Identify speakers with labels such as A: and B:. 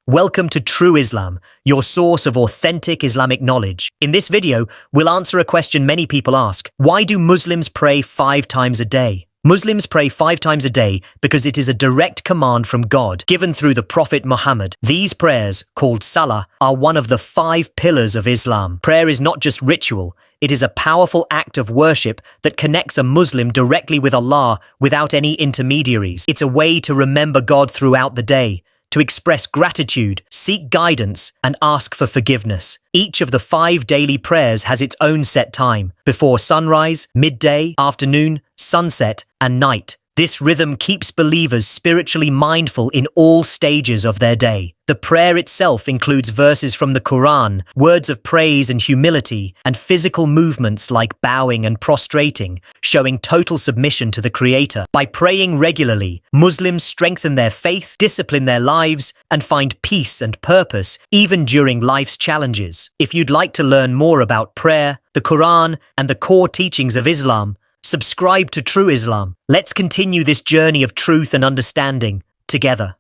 A: Welcome to True Islam, your source of authentic Islamic knowledge. In this video, we'll answer a question many people ask. Why do Muslims pray 5 times a day? Muslims pray 5 times a day because it is a direct command from God, given through the Prophet Muhammad. These prayers, called Salah, are one of the 5 pillars of Islam. Prayer is not just ritual, it is a powerful act of worship that connects a Muslim directly with Allah without any intermediaries. It's a way to remember God throughout the day, to express gratitude, seek guidance, and ask for forgiveness. Each of the 5 daily prayers has its own set time, before sunrise, midday, afternoon, sunset, and night. This rhythm keeps believers spiritually mindful in all stages of their day. The prayer itself includes verses from the Quran, words of praise and humility, and physical movements like bowing and prostrating, showing total submission to the Creator. By praying regularly, Muslims strengthen their faith, discipline their lives, and find peace and purpose even during life's challenges. If you'd like to learn more about prayer, the Quran, and the core teachings of Islam, subscribe to True Islam. Let's continue this journey of truth and understanding together.